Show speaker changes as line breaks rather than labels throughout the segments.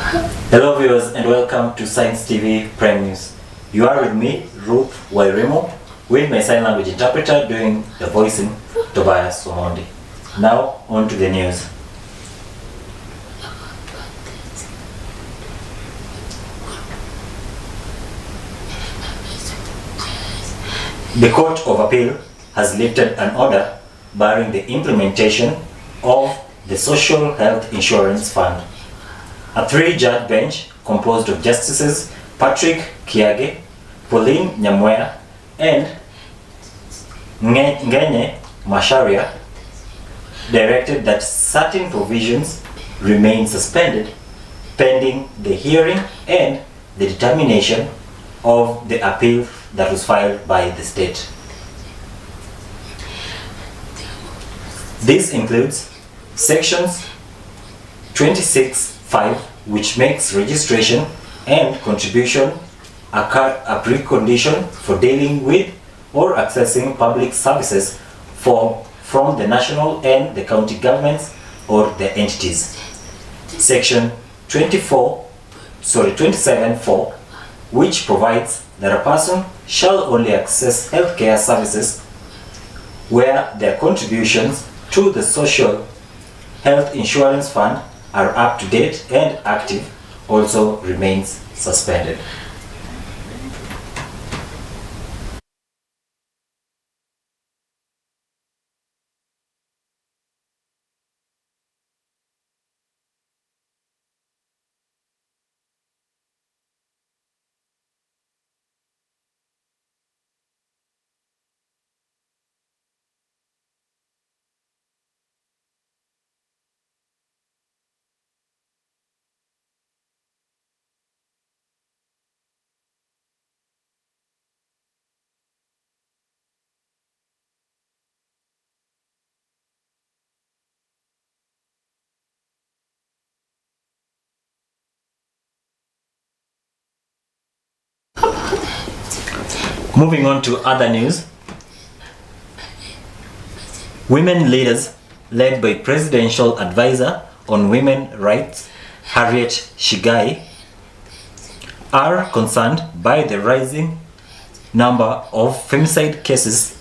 Hello viewers and welcome to Science TV Prime News. You are with me, RUTH WAIRIMU, with my sign language interpreter doing the voicing, Tobias Omondi. Now on to the news. The Court of Appeal has lifted an order barring the implementation of the Social Health Insurance Fund. A three-judge bench composed of Justices Patrick Kiage, Pauline Nyamweya, and Ngenye Masharia directed that certain provisions remain suspended pending the hearing and the determination of the appeal that was filed by the state. This includes sections 26(5), which makes registration and contribution a precondition for dealing with or accessing public services from the national and the county governments or their entities. Section 27(4), which provides that a person shall only access healthcare services where their contributions to the Social Health Insurance Fund are up to date and active, also remains suspended. Moving on to other news. Women leaders, led by Presidential Advisor on Women Rights, Harriet Shigai, are concerned by the rising number of femicide cases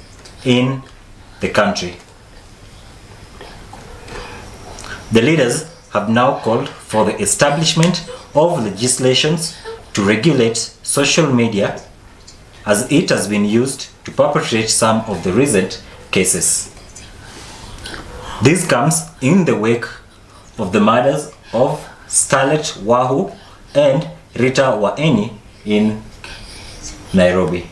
in the country. The leaders have now called for the establishment of legislations to regulate social media, as it has been used to perpetrate some of the recent cases. This comes in the wake of the murders of Starlet Wahu and Rita Waeni in Nairobi.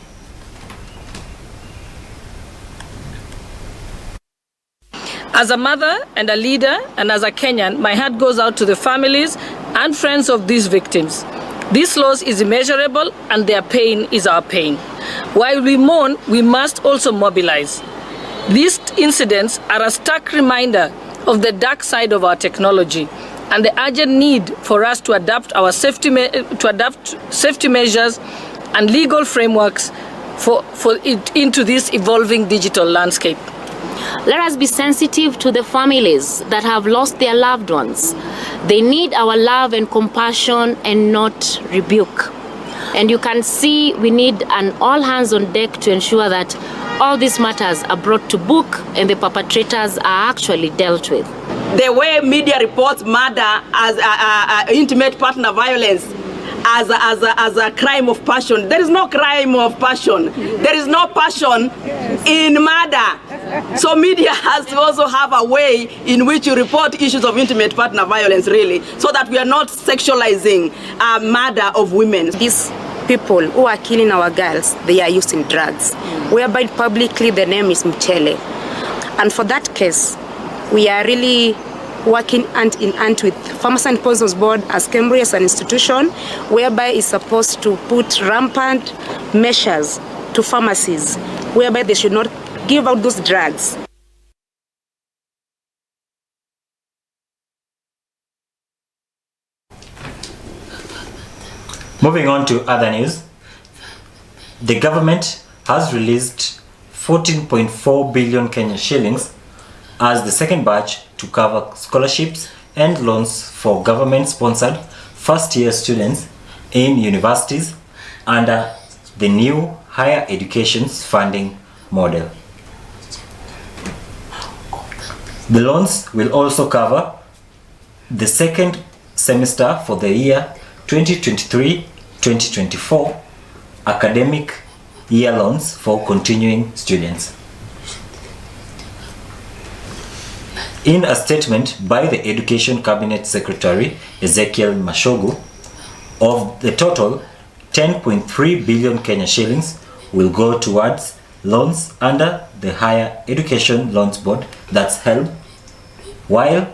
As a mother and a leader and as a Kenyan, my heart goes out to the families and friends of these victims. This loss is immeasurable and their pain is our pain. While we mourn, we must also mobilize. These incidents are a stark reminder of the dark side of our technology and the urgent need for us to adapt our safety measures and legal frameworks into this evolving digital landscape.
Let us be sensitive to the families that have lost their loved ones. They need our love and compassion and not rebuke. And you can see we need an all hands on deck to ensure that all these matters are brought to book and the perpetrators are actually dealt with.
The way media reports murder as intimate partner violence as a crime of passion. There is no crime of passion. There is no passion in murder. So media has to also have a way in which you report issues of intimate partner violence, really, so that we are not sexualizing murder of women.
These people who are killing our girls, they are using drugs, whereby publicly the name is Mchele. And for that case, we are really working hand in hand with Pharmacy and Poisons Board as Cambridge as an institution, whereby it's supposed to put rampant measures to pharmacies, whereby they should not give out those drugs.
Moving on to other news. The government has released 14.4 billion Kenyan shillings as the second batch to cover scholarships and loans for government-sponsored first-year students in universities under the new higher education funding model. The loans will also cover the second semester for the year 2023-2024 academic year loans for continuing students. In a statement by the Education Cabinet Secretary Ezekiel Mashogu, of the total 10.3 billion Kenya shillings will go towards loans under the Higher Education Loans Board, that's HELB, while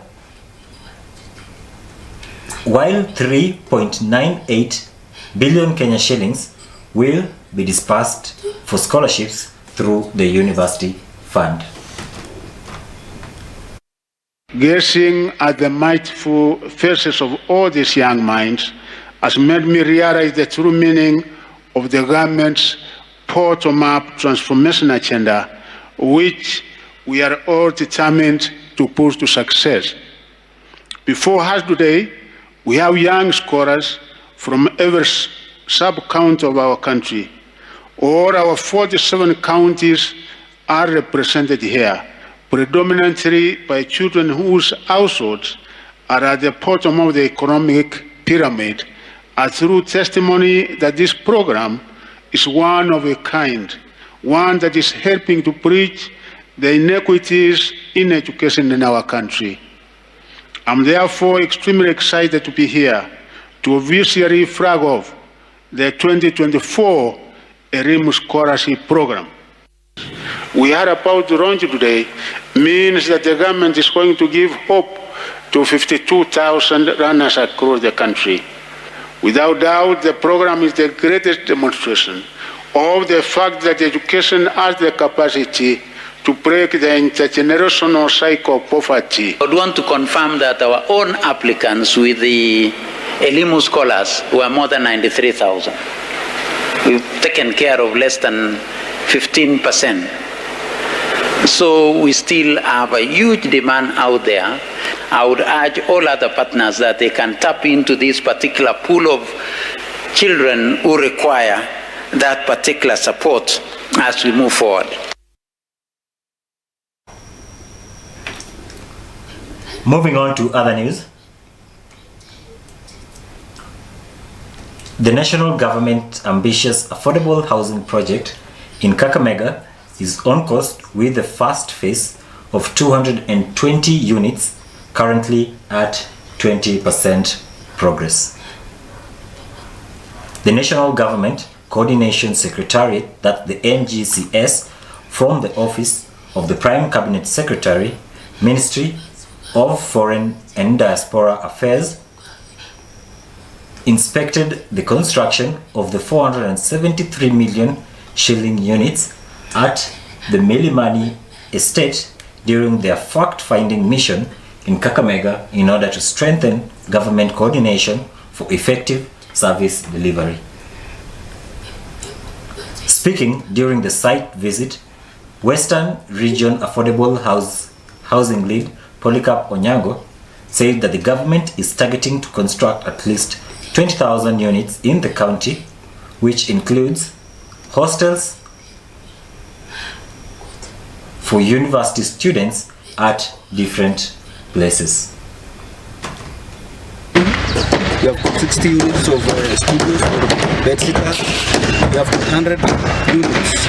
3.98 billion Kenya shillings will be dispersed for scholarships through the University Fund.
Gazing at the mindful faces of all these young minds has made me realize the true meaning of the government's bottom-up transformation agenda, which we are all determined to push to success. Before us today, we have young scholars from every sub-county of our country. All our 47 counties are represented here, predominantly by children whose households are at the bottom of the economic pyramid, a true testimony that this program is one of a kind, one that is helping to bridge the inequities in education in our country. I'm therefore extremely excited to be here to officially flag off the 2024 WAIRIMU Scholarship Program. We are about to launch today means that the government is going to give hope to 52,000 runners across the country. Without doubt, the program is the greatest demonstration of the fact that education has the capacity to break the intergenerational cycle of poverty.
I would want to confirm that our own applicants with the WAIRIMU scholars were more than 93,000. We've taken care of less than 15%. So we still have a huge demand out there. I would urge all other partners that they can tap into this particular pool of children who require that particular support as we move forward.
Moving on to other news. The national government ambitious affordable housing project in Kakamega is on course with the first phase of 220 units currently at 20% progress. The National Government Coordination Secretariat, that the NGCS, from the Office of the Prime Cabinet Secretary, Ministry of Foreign and Diaspora Affairs, inspected the construction of the 473 million shilling units at the Milimani estate during their fact-finding mission in Kakamega in order to strengthen government coordination for effective service delivery. Speaking during the site visit, Western Region Affordable Housing Lead Polycarp Onyango said that the government is targeting to construct at least 20,000 units in the county, which includes hostels for university students at different places.
We have 60 units of studios for bed-sitters. We have 100 units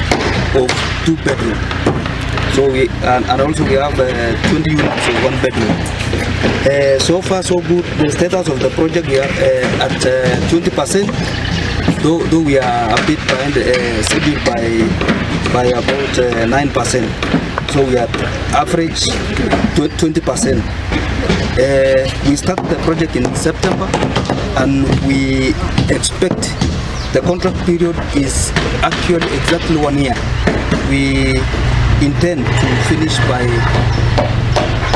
of 2-bedroom. So and also we have 20 units of 1 bedroom. So far so good. The status of the project, we are at 20%, though we are a bit behind schedule by about 9%. So we are average 20%. We started the project in September, and we expect the contract period is actually exactly 1 year. We intend to finish by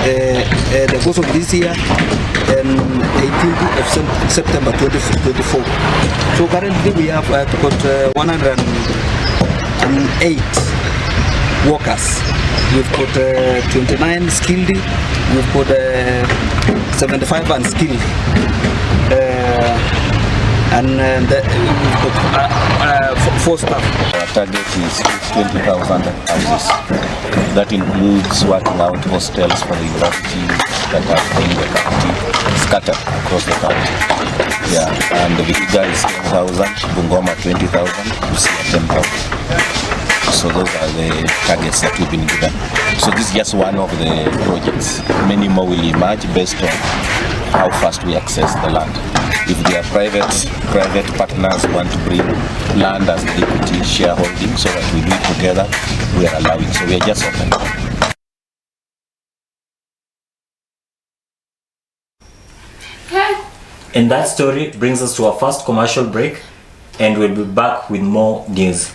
the course of this year, 18th of September 2024. So currently we have got 108 workers. We've got 29 skilled, we've got 75 unskilled. we've got 4 staff.
Our target is 20,000 houses. That includes working out hostels for the universities that are in the county, scattered across the county. Yeah, and the Vihiga is 10,000, Bungoma 20,000, Busia 10,000. So those are the targets that we've been given. So this is just one of the projects. Many more will emerge based on how fast we access the land. If there are private partners who want to bring land as equity shareholding so that we do it together, we are allowing. So we are just open.
And that story brings us to our first commercial break, and we'll be back with more news.